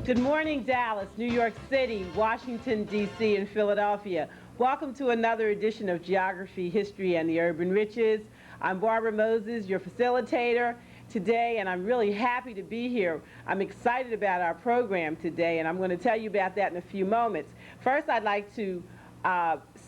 Good morning, Dallas, New York City, Washington, D.C., and Philadelphia. Welcome to another edition of Geography, History, and the Urban Riches. I'm Barbara Moses, your facilitator today, and I'm really happy to be here. I'm excited about our program today, and I'm going to tell you about that in a few moments. First, I'd like to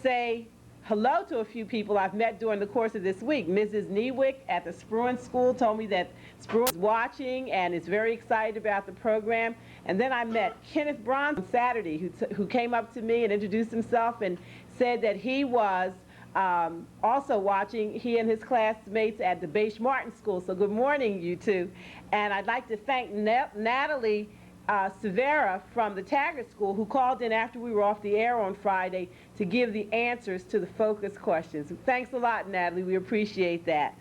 say hello to a few people I've met during the course of this week. Mrs. Newick at the Spruance School told me that Spruance is watching and is very excited about the program. And then I met Kenneth Bronson on Saturday, who came up to me and introduced himself and said that he was also watching, he and his classmates at the Bache Martin School. So good morning, you two. And I'd like to thank Natalie Severa from the Taggart School, who called in after we were off the air on Friday to give the answers to the focus questions. Thanks a lot, Natalie. We appreciate that.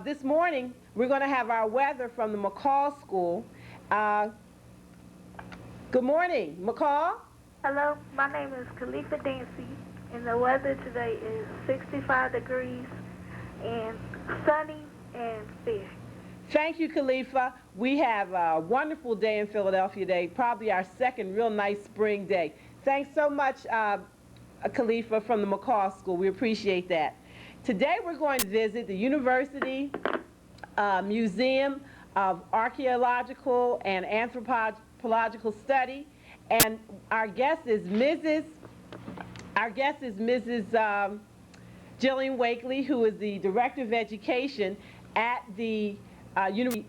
This morning, we're going to have our weather from the McCall School. Good morning, McCall. Hello, my name is Khalifa Dancy, and the weather today is 65 degrees and sunny and fair. Thank you, Khalifa. We have a wonderful day in Philadelphia today, probably our second real nice spring day. Thanks so much, Khalifa from the McCall School. We appreciate that. Today we're going to visit the University Museum of Archaeological and Anthropological Study, and our guest is Mrs. Jillian Wakely, who is the Director of Education at the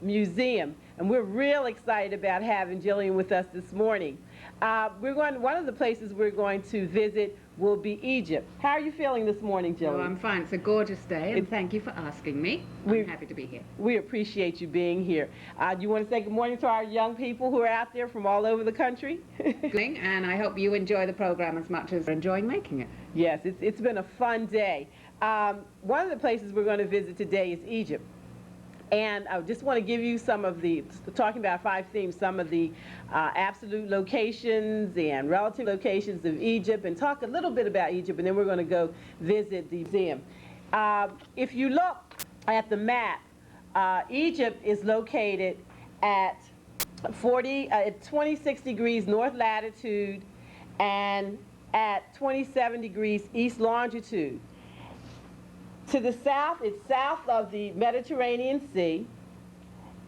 Museum, and we're real excited about having Jillian with us this morning. One of the places we're going to visit will be Egypt. How are you feeling this morning, Jillian? Oh, I'm fine. It's a gorgeous day, and thank you for asking me. I'm happy to be here. We appreciate you being here. Do you want to say good morning to our young people who are out there from all over the country? And I hope you enjoy the program as much as we're enjoying making it. Yes, it's been a fun day. One of the places we're going to visit today is Egypt. And I just want to give you some of the, talking about 5 themes, some of the absolute locations and relative locations of Egypt, and talk a little bit about Egypt, and then we're going to go visit the museum. If you look at the map, Egypt is located at 26 degrees north latitude and at 27 degrees east longitude. To the south, it's south of the Mediterranean Sea,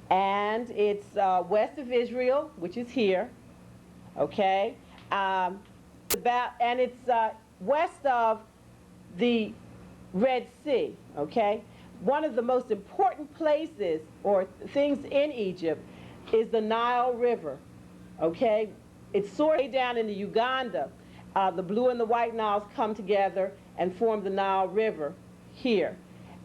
and it's west of Israel, which is here, okay? And it's west of the Red Sea, okay? One of the most important places or things in Egypt is the Nile River, okay? It's sort of down into Uganda. The Blue and the White Niles come together and form the Nile River here.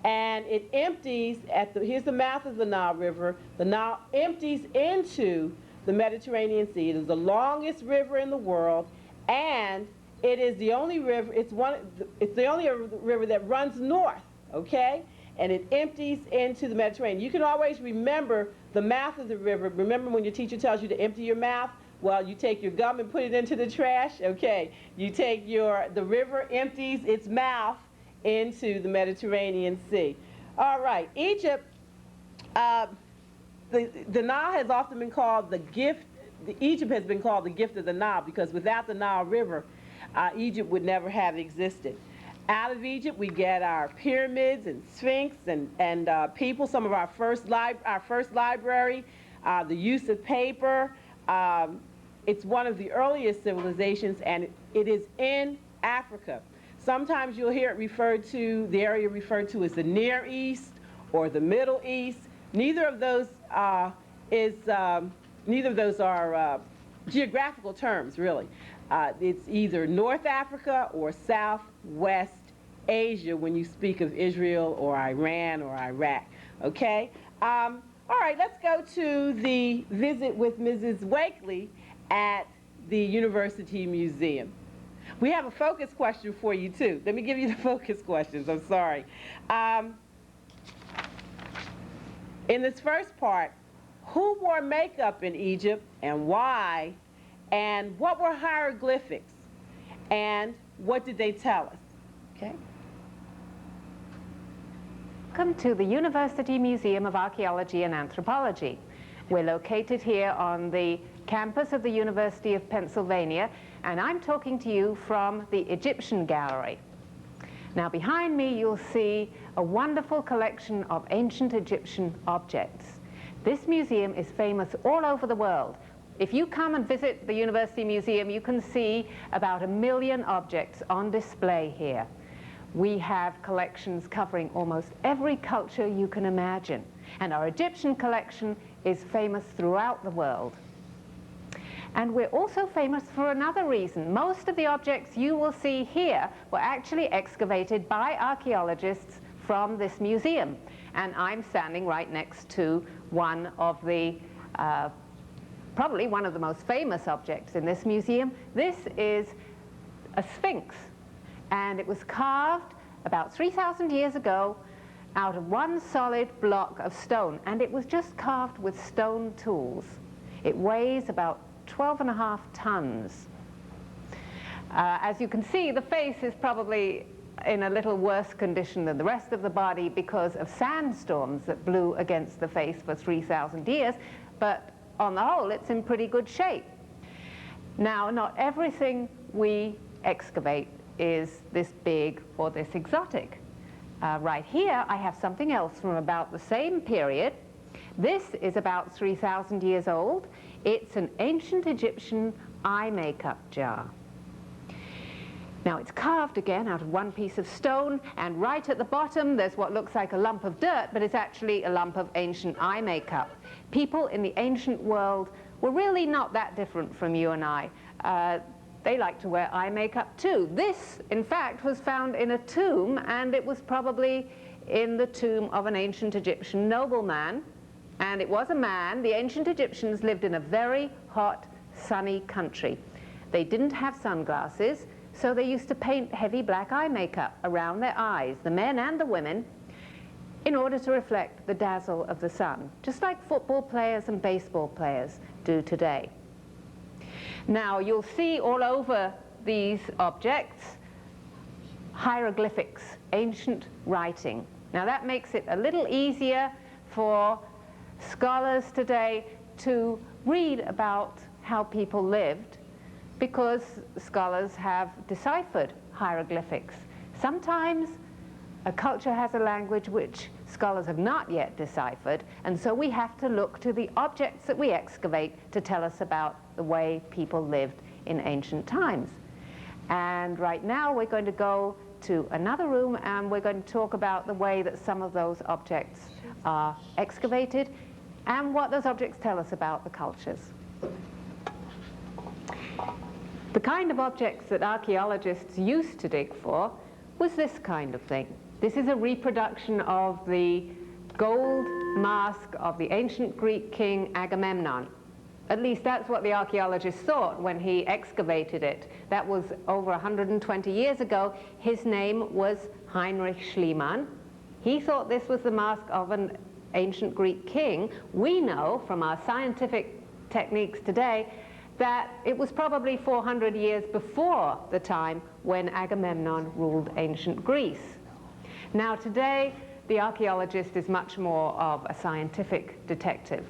And it empties here's the mouth of the Nile River. The Nile empties into the Mediterranean Sea. It is the longest river in the world, and it is the only river, it's the only river that runs north, okay? And it empties into the Mediterranean. You can always remember the mouth of the river. Remember when your teacher tells you to empty your mouth? Well, you take your gum and put it into the trash, okay? You take the river empties its mouth into the Mediterranean Sea. All right, Egypt, the Nile has often been called the gift, Egypt has been called the gift of the Nile, because without the Nile River, Egypt would never have existed. Out of Egypt, we get our pyramids and Sphinx and people, some of our first library, the use of paper. It's one of the earliest civilizations, and it is in Africa. Sometimes you'll hear it referred to, the area referred to as the Near East or the Middle East. Neither of those are geographical terms, really. It's either North Africa or Southwest Asia when you speak of Israel or Iran or Iraq, okay? All right, let's go to the visit with Mrs. Wakely at the University Museum. We have a focus question for you, too. Let me give you the focus questions. I'm sorry. In this first part, who wore makeup in Egypt and why? And what were hieroglyphics? And what did they tell us? Okay. Welcome to the University Museum of Archaeology and Anthropology. We're located here on the campus of the University of Pennsylvania, and I'm talking to you from the Egyptian Gallery. Now, behind me you'll see a wonderful collection of ancient Egyptian objects. This museum is famous all over the world. If you come and visit the University Museum, you can see about 1 million objects on display here. We have collections covering almost every culture you can imagine, and our Egyptian collection is famous throughout the world. And we're also famous for another reason. Most of the objects you will see here were actually excavated by archaeologists from this museum. And I'm standing right next to one of the, probably one of the most famous objects in this museum. This is a sphinx, and it was carved about 3,000 years ago out of one solid block of stone, and it was just carved with stone tools. It weighs about 12.5 tons. As you can see, the face is probably in a little worse condition than the rest of the body because of sandstorms that blew against the face for 3,000 years, but on the whole, it's in pretty good shape. Now, not everything we excavate is this big or this exotic. Right here, I have something else from about the same period. This is about 3,000 years old. It's an ancient Egyptian eye makeup jar. Now, it's carved again out of one piece of stone, and right at the bottom there's what looks like a lump of dirt, but it's actually a lump of ancient eye makeup. People in the ancient world were really not that different from you and I. They like to wear eye makeup too. This, in fact, was found in a tomb, and it was probably in the tomb of an ancient Egyptian nobleman. And it was a man. The ancient Egyptians lived in a very hot, sunny country. They didn't have sunglasses, so they used to paint heavy black eye makeup around their eyes, the men and the women, in order to reflect the dazzle of the sun, just like football players and baseball players do today. Now, you'll see all over these objects hieroglyphics, ancient writing. Now, that makes it a little easier for scholars today to read about how people lived, because scholars have deciphered hieroglyphics. Sometimes a culture has a language which scholars have not yet deciphered, and so we have to look to the objects that we excavate to tell us about the way people lived in ancient times. And right now we're going to go to another room, and we're going to talk about the way that some of those objects are excavated and what those objects tell us about the cultures. The kind of objects that archaeologists used to dig for was this kind of thing. This is a reproduction of the gold mask of the ancient Greek king Agamemnon. At least that's what the archaeologist thought when he excavated it. That was over 120 years ago. His name was Heinrich Schliemann. He thought this was the mask of an ancient Greek king. We know from our scientific techniques today that it was probably 400 years before the time when Agamemnon ruled ancient Greece. Now today, the archaeologist is much more of a scientific detective.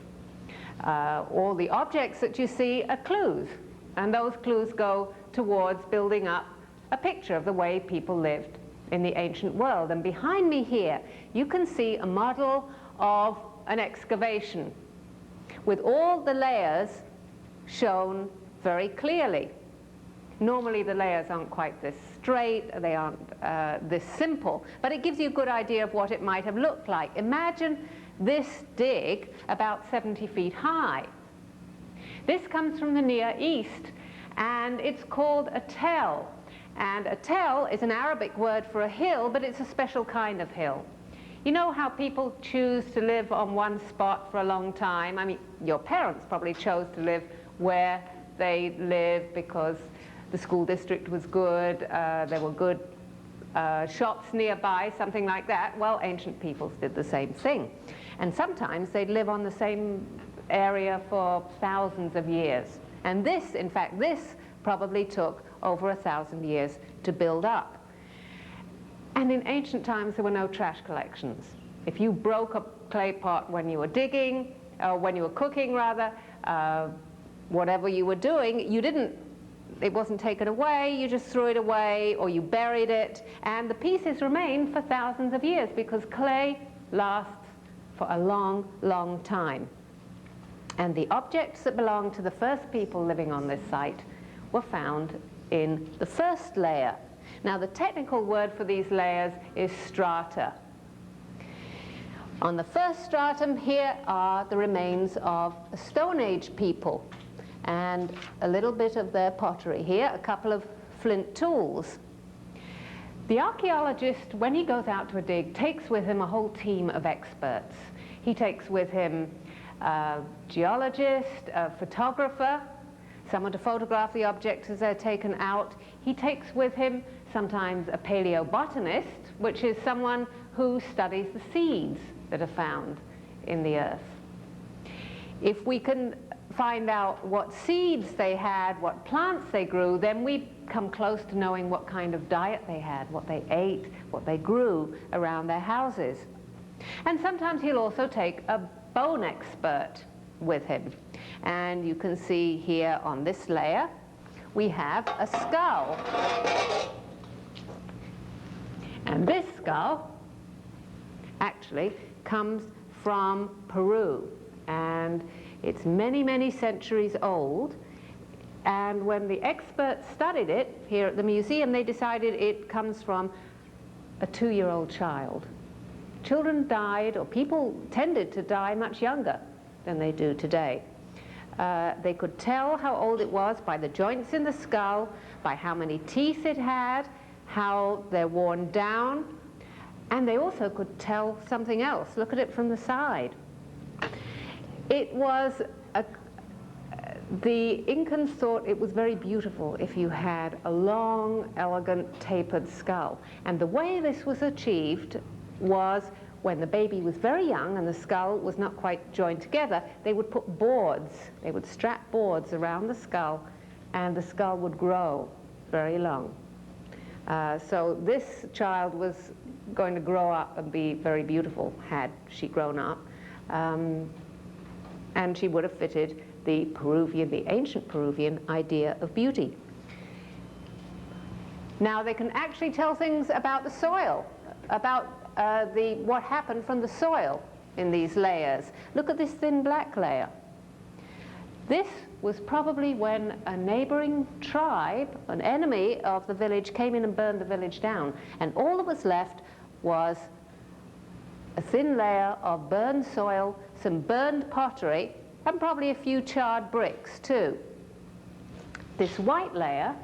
All the objects that you see are clues, and those clues go towards building up a picture of the way people lived in the ancient world. And behind me here, you can see a model of an excavation with all the layers shown very clearly. Normally the layers aren't quite this straight, they aren't this simple, but it gives you a good idea of what it might have looked like. Imagine this dig about 70 feet high. This comes from the Near East, and it's called a tell. And a tell is an Arabic word for a hill, but it's a special kind of hill. You know how people choose to live on one spot for a long time? I mean, your parents probably chose to live where they live because the school district was good, there were good shops nearby, something like that. Well, ancient peoples did the same thing. And sometimes they'd live on the same area for thousands of years. And this, in fact, this probably took over 1,000 years to build up. And in ancient times, there were no trash collections. If you broke a clay pot when you were digging, or when you were cooking rather, whatever you were doing, it wasn't taken away, you just threw it away, or you buried it, and the pieces remained for thousands of years because clay lasts for a long, long time. And the objects that belonged to the first people living on this site were found in the first layer. Now, the technical word for these layers is strata. On the first stratum, here are the remains of a Stone Age people and a little bit of their pottery. Here, a couple of flint tools. The archaeologist, when he goes out to a dig, takes with him a whole team of experts. He takes with him a geologist, a photographer, someone to photograph the objects as they're taken out. He takes with him sometimes a paleobotanist, which is someone who studies the seeds that are found in the earth. If we can find out what seeds they had, what plants they grew, then we come close to knowing what kind of diet they had, what they ate, what they grew around their houses. And sometimes he'll also take a bone expert with him. And you can see here on this layer, we have a skull. And this skull actually comes from Peru. And it's many, many centuries old. And when the experts studied it here at the museum, they decided it comes from a 2-year-old child. Children died, or people tended to die much younger than they do today. They could tell how old it was by the joints in the skull, by how many teeth it had, how they're worn down, and they also could tell something else. Look at it from the side. It was the Incans thought it was very beautiful if you had a long, elegant, tapered skull. And the way this was achieved was when the baby was very young and the skull was not quite joined together, they would put boards, they would strap boards around the skull, and the skull would grow very long. So this child was going to grow up and be very beautiful had she grown up. And she would have fitted the ancient Peruvian idea of beauty. Now they can actually tell things about the soil, about what happened from the soil in these layers. Look at this thin black layer. This was probably when a neighboring tribe, an enemy of the village, came in and burned the village down. And all that was left was a thin layer of burned soil, some burned pottery, and probably a few charred bricks too. This white layer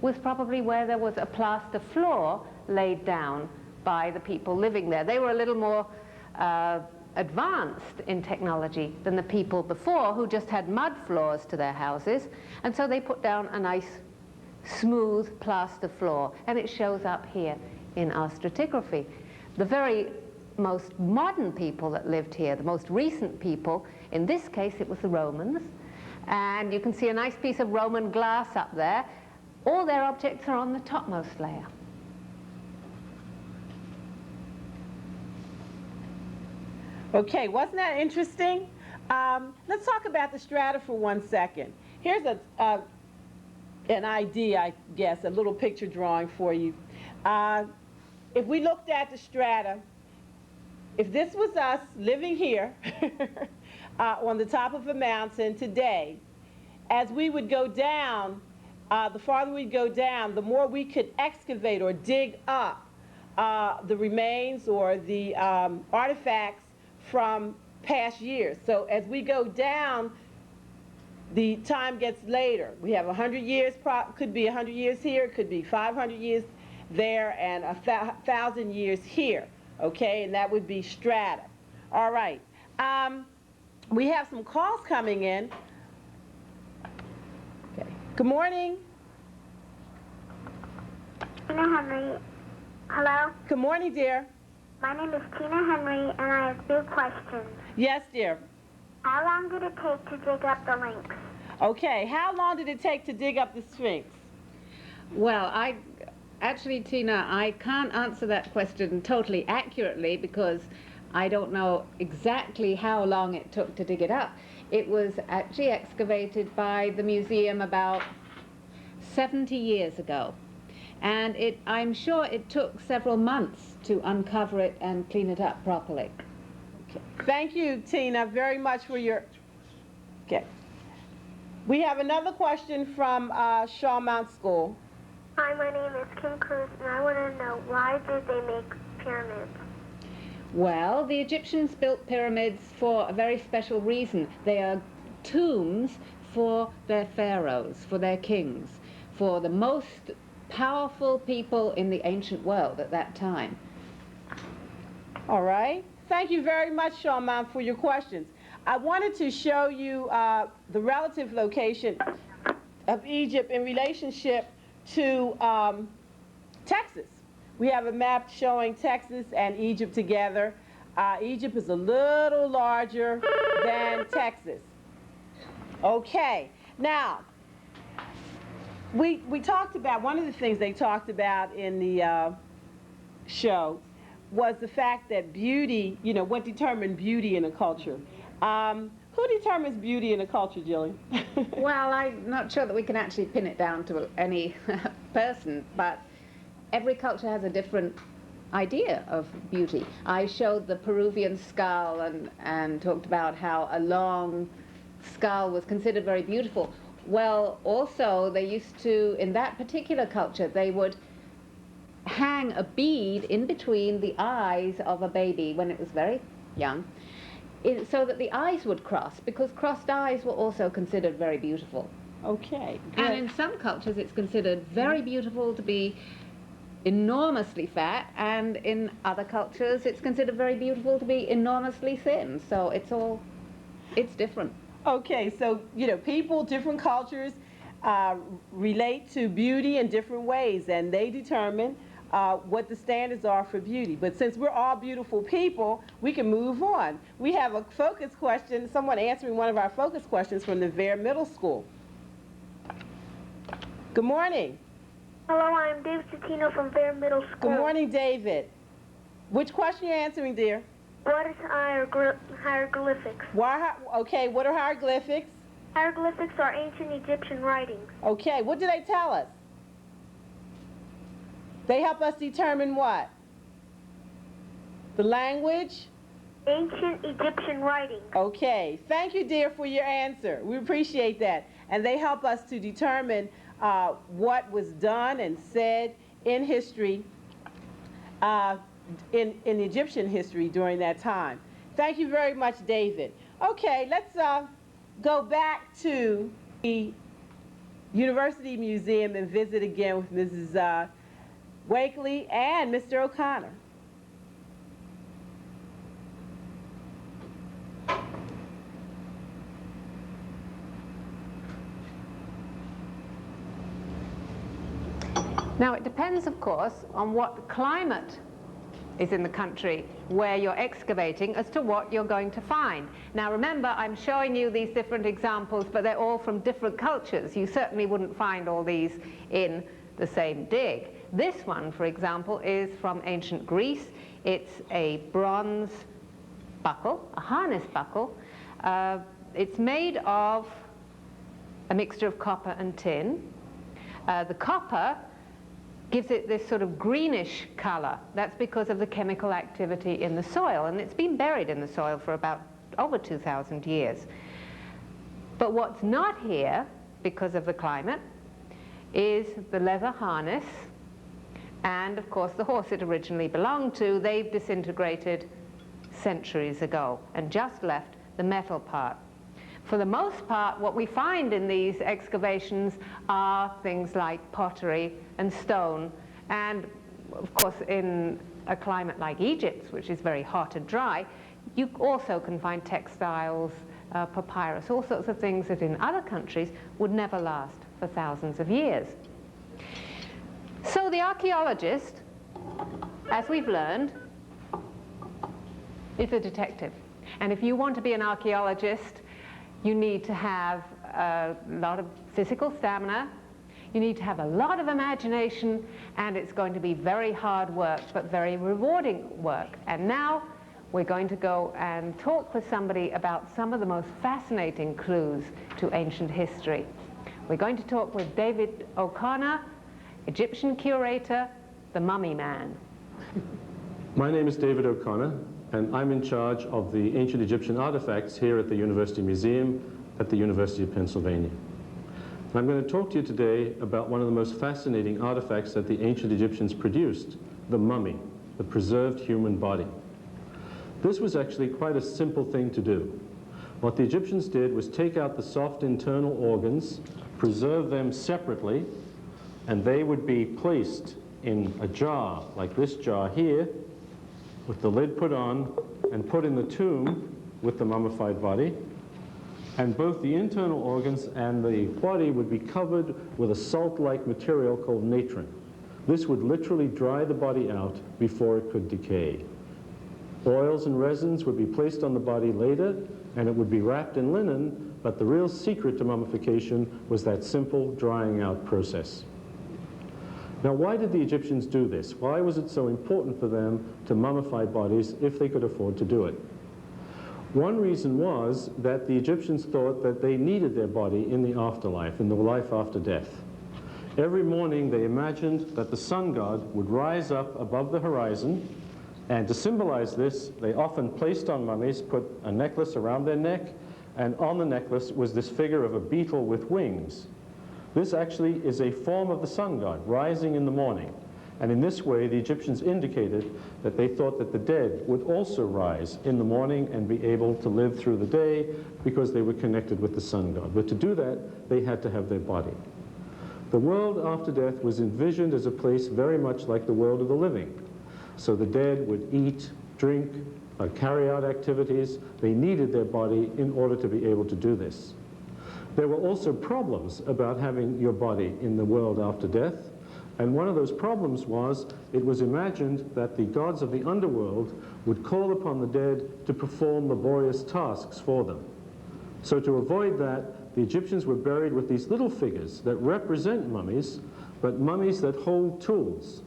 was probably where there was a plaster floor laid down by the people living there. They were a little more advanced in technology than the people before, who just had mud floors to their houses, and so they put down a nice smooth plaster floor, and it shows up here in our stratigraphy. The very most modern people that lived here, the most recent people, in this case it was the Romans, and you can see a nice piece of Roman glass up there. All their objects are on the topmost layer. Okay, wasn't that interesting? Let's talk about the strata for 1 second. Here's an idea, I guess, a little picture drawing for you. If we looked at the strata, if this was us living here on the top of a mountain today, as we would go down, the farther we'd go down, the more we could excavate or dig up the remains or the artifacts from past years. So as we go down, the time gets later. We have 100 years, could be 100 years here, could be 500 years there, and 1,000 years here, okay? And that would be strata. All right. We have some calls coming in. Okay. Good morning. Tina Henry. Hello? Good morning, dear. My name is Tina Henry, and I have two questions. Yes, dear. How long did it take to dig up the Lynx? Okay, how long did it take to dig up the Sphinx? Well, actually, Tina, I can't answer that question totally accurately because I don't know exactly how long it took to dig it up. It was actually excavated by the museum about 70 years ago. And I'm sure it took several months to uncover it and clean it up properly. Okay. Thank you, Tina, very much for your... Okay. We have another question from Shawmount School. Hi, my name is Kim Cruz, and I want to know, why did they make pyramids? Well, the Egyptians built pyramids for a very special reason. They are tombs for their pharaohs, for their kings, for the most powerful people in the ancient world at that time. All right. Thank you very much, Shawmount, for your questions. I wanted to show you the relative location of Egypt in relationship to Texas. We have a map showing Texas and Egypt together. Egypt is a little larger than Texas. Okay. Now, we talked about, one of the things they talked about in the show was the fact that beauty, you know, what determined beauty in a culture. Who determines beauty in a culture, Jillian? Well, I'm not sure that we can actually pin it down to any person, but every culture has a different idea of beauty. I showed the Peruvian skull and talked about how a long skull was considered very beautiful. Well, also, they used to, in that particular culture, they would hang a bead in between the eyes of a baby when it was very young, so that the eyes would cross, because crossed eyes were also considered very beautiful. Okay. And in some cultures, it's considered very beautiful to be enormously fat, and in other cultures, it's considered very beautiful to be enormously thin. So it's different. Okay, so, you know, people, different cultures relate to beauty in different ways, and they determine what the standards are for beauty. But since we're all beautiful people, we can move on. We have a focus question, someone answering one of our focus questions from the Vere Middle School. Good morning. Hello, I'm David Citino from Vere Middle School. Good morning, David. Which question are you answering, dear? What is hieroglyphics? Okay, what are hieroglyphics? Hieroglyphics are ancient Egyptian writings. Okay, what do they tell us? They help us determine what? The language? Ancient Egyptian writings. Okay, thank you, dear, for your answer. We appreciate that. And they help us to determine what was done and said in history, in Egyptian history during that time. Thank you very much, David. Okay, let's go back to the University Museum and visit again with Mrs. Wakely and Mr. O'Connor. Now, it depends, of course, on what climate is in the country where you're excavating as to what you're going to find. Now, remember, I'm showing you these different examples, but they're all from different cultures. You certainly wouldn't find all these in the same dig. This one, for example, is from ancient Greece. It's a bronze buckle, a harness buckle. It's made of a mixture of copper and tin. The copper gives it this sort of greenish color. That's because of the chemical activity in the soil, and it's been buried in the soil for about over 2,000 years. But what's not here, because of the climate, is the leather harness, and of course the horse it originally belonged to. They've disintegrated centuries ago and just left the metal part. For the most part, what we find in these excavations are things like pottery and stone. And of course, in a climate like Egypt, which is very hot and dry, you also can find textiles, papyrus, all sorts of things that in other countries would never last for thousands of years. So the archaeologist, as we've learned, is a detective. And if you want to be an archaeologist, you need to have a lot of physical stamina, you need to have a lot of imagination, and it's going to be very hard work, but very rewarding work. And now we're going to go and talk with somebody about some of the most fascinating clues to ancient history. We're going to talk with David O'Connor, Egyptian curator, the Mummy Man. My name is David O'Connor, and I'm in charge of the ancient Egyptian artifacts here at the University Museum at the University of Pennsylvania. I'm going to talk to you today about one of the most fascinating artifacts that the ancient Egyptians produced, the mummy, the preserved human body. This was actually quite a simple thing to do. What the Egyptians did was take out the soft internal organs, preserve them separately, and they would be placed in a jar, like this jar here, with the lid put on, and put in the tomb with the mummified body. And both the internal organs and the body would be covered with a salt-like material called natron. This would literally dry the body out before it could decay. Oils and resins would be placed on the body later, and it would be wrapped in linen, but the real secret to mummification was that simple drying out process. Now, why did the Egyptians do this? Why was it so important for them to mummify bodies if they could afford to do it? One reason was that the Egyptians thought that they needed their body in the afterlife, in the life after death. Every morning they imagined that the sun god would rise up above the horizon, and to symbolize this, they often placed on mummies, put a necklace around their neck, and on the necklace was this figure of a beetle with wings. This actually is a form of the sun god rising in the morning. And in this way, the Egyptians indicated that they thought that the dead would also rise in the morning and be able to live through the day because they were connected with the sun god. But to do that, they had to have their body. The world after death was envisioned as a place very much like the world of the living. So the dead would eat, drink, carry out activities. They needed their body in order to be able to do this. There were also problems about having your body in the world after death. And one of those problems was, it was imagined that the gods of the underworld would call upon the dead to perform laborious tasks for them. So to avoid that, the Egyptians were buried with these little figures that represent mummies, but mummies that hold tools.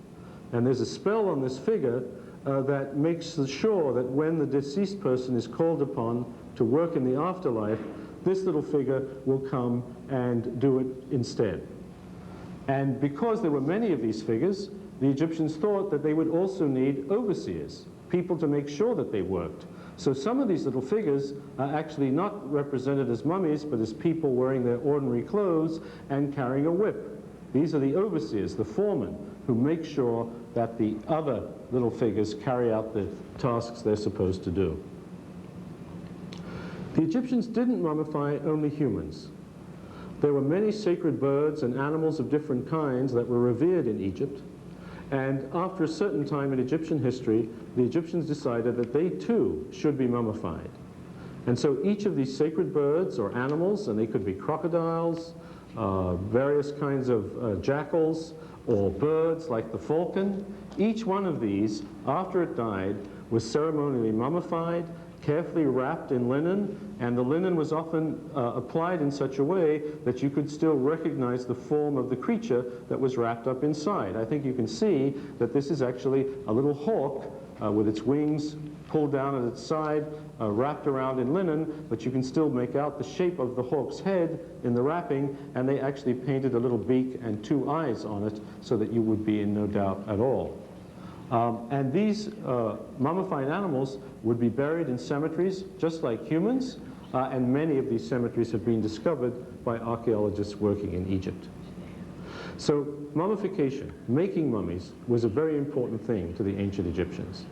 And there's a spell on this figure that makes sure that when the deceased person is called upon to work in the afterlife, this little figure will come and do it instead. And because there were many of these figures, the Egyptians thought that they would also need overseers, people to make sure that they worked. So some of these little figures are actually not represented as mummies, but as people wearing their ordinary clothes and carrying a whip. These are the overseers, the foremen, who make sure that the other little figures carry out the tasks they're supposed to do. The Egyptians didn't mummify only humans. There were many sacred birds and animals of different kinds that were revered in Egypt. And after a certain time in Egyptian history, the Egyptians decided that they too should be mummified. And so each of these sacred birds or animals, and they could be crocodiles, various kinds of jackals, or birds like the falcon, each one of these, after it died, was ceremonially mummified, carefully wrapped in linen, and the linen was often applied in such a way that you could still recognize the form of the creature that was wrapped up inside. I think you can see that this is actually a little hawk with its wings pulled down at its side, wrapped around in linen, but you can still make out the shape of the hawk's head in the wrapping, and they actually painted a little beak and two eyes on it so that you would be in no doubt at all. And these mummified animals would be buried in cemeteries just like humans, and many of these cemeteries have been discovered by archaeologists working in Egypt. So mummification, making mummies, was a very important thing to the ancient Egyptians.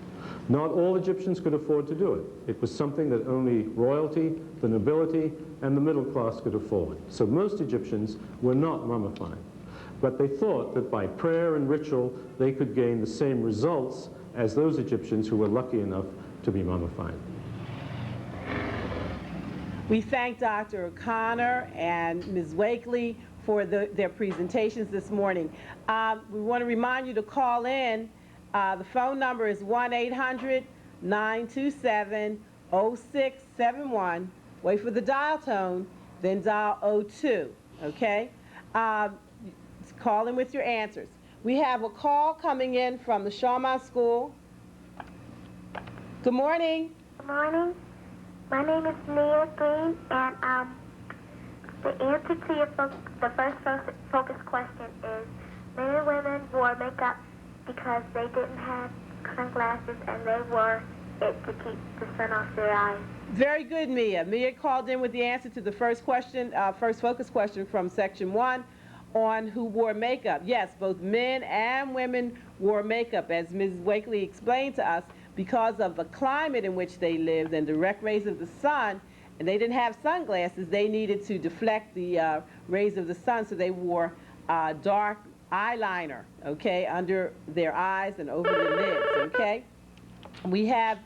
Not all Egyptians could afford to do it. It was something that only royalty, the nobility, and the middle class could afford. So most Egyptians were not mummifying. But they thought that by prayer and ritual, they could gain the same results as those Egyptians who were lucky enough to be mummified. We thank Dr. O'Connor and Ms. Wakely for their presentations this morning. We want to remind you to call in. The phone number is 1-800-927-0671. Wait for the dial tone, then dial 02, okay? Call in with your answers. We have a call coming in from the Shawmont School. Good morning. Good morning. My name is Nia Green, and the answer to the first focus question is men and women wore makeup because they didn't have sunglasses and they wore it to keep the sun off their eyes. Very good, Mia. Mia called in with the answer to the first question, first focus question from section 1 on who wore makeup. Yes, both men and women wore makeup, as Ms. Wakely explained to us, because of the climate in which they lived and direct rays of the sun, and they didn't have sunglasses. They needed to deflect the rays of the sun, so they wore dark eyeliner, okay, under their eyes and over their lids, okay? We have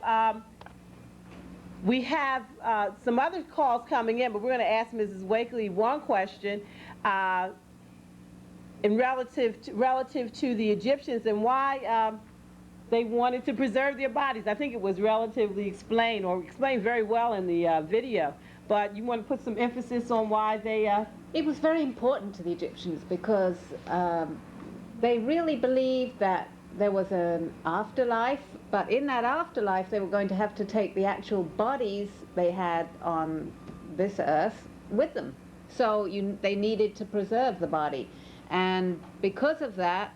some other calls coming in, but we're going to ask Mrs. Wakely one question relative to the Egyptians and why they wanted to preserve their bodies. I think it was relatively explained, or explained very well in the video, but you want to put some emphasis on why they... It was very important to the Egyptians because they really believed that there was an afterlife, but in that afterlife they were going to have to take the actual bodies they had on this earth with them. So they needed to preserve the body. And because of that,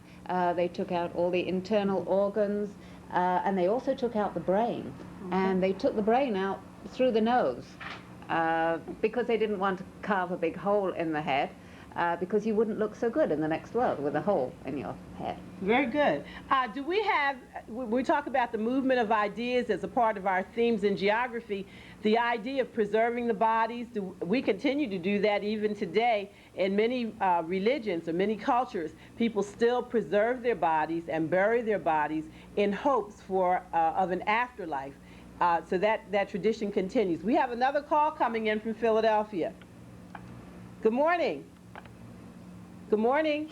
they took out all the internal organs, and they also took out the brain. Okay. And they took the brain out through the nose because they didn't want to carve a big hole in the head. Because you wouldn't look so good in the next world with a hole in your head. Very good. Do we have, we talk about the movement of ideas as a part of our themes in geography, the idea of preserving the bodies, we continue to do that even today in many religions or many cultures. People still preserve their bodies and bury their bodies in hopes of an afterlife. So that tradition continues. We have another call coming in from Philadelphia. Good morning. Good morning.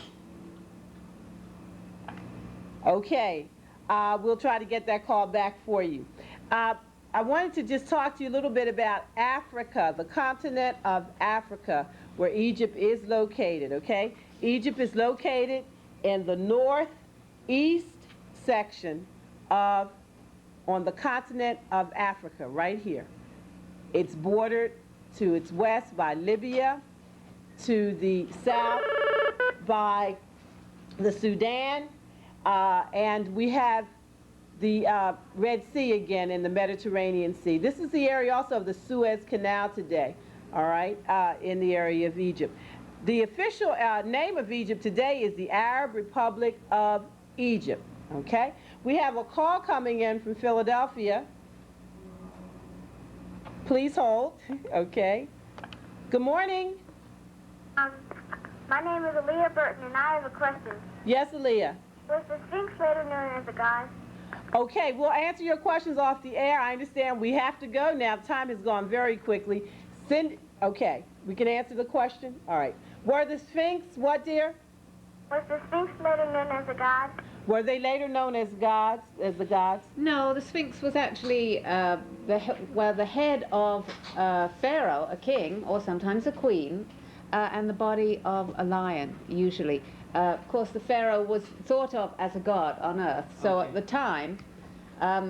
Okay, we'll try to get that call back for you. I wanted to just talk to you a little bit about Africa, the continent of Africa, where Egypt is located, okay? Egypt is located in the northeast section on the continent of Africa, right here. It's bordered to its west by Libya, to the south by the Sudan, and we have the Red Sea again in the Mediterranean Sea. This is the area also of the Suez Canal today, all right, in the area of Egypt. The official name of Egypt today is the Arab Republic of Egypt, okay? We have a call coming in from Philadelphia. Please hold, okay? Good morning. My name is Aaliyah Burton, and I have a question. Yes, Aaliyah. Was the Sphinx later known as a god? Okay, we'll answer your questions off the air. I understand we have to go now. Time has gone very quickly. Okay, we can answer the question? All right. Were the Sphinx, what, dear? Was the Sphinx later known as a god? Were they later known as gods, as the gods? No, the Sphinx was actually the head of a pharaoh, a king, or sometimes a queen, and the body of a lion, usually. Of course, the pharaoh was thought of as a god on earth, so at the time,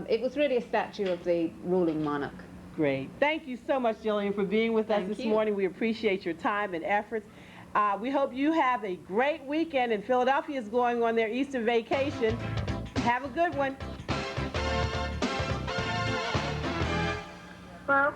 it was really a statue of the ruling monarch. Great. Thank you so much, Jillian, for being with us this morning. We appreciate your time and efforts. We hope you have a great weekend, and Philadelphia is going on their Easter vacation. Have a good one. Well,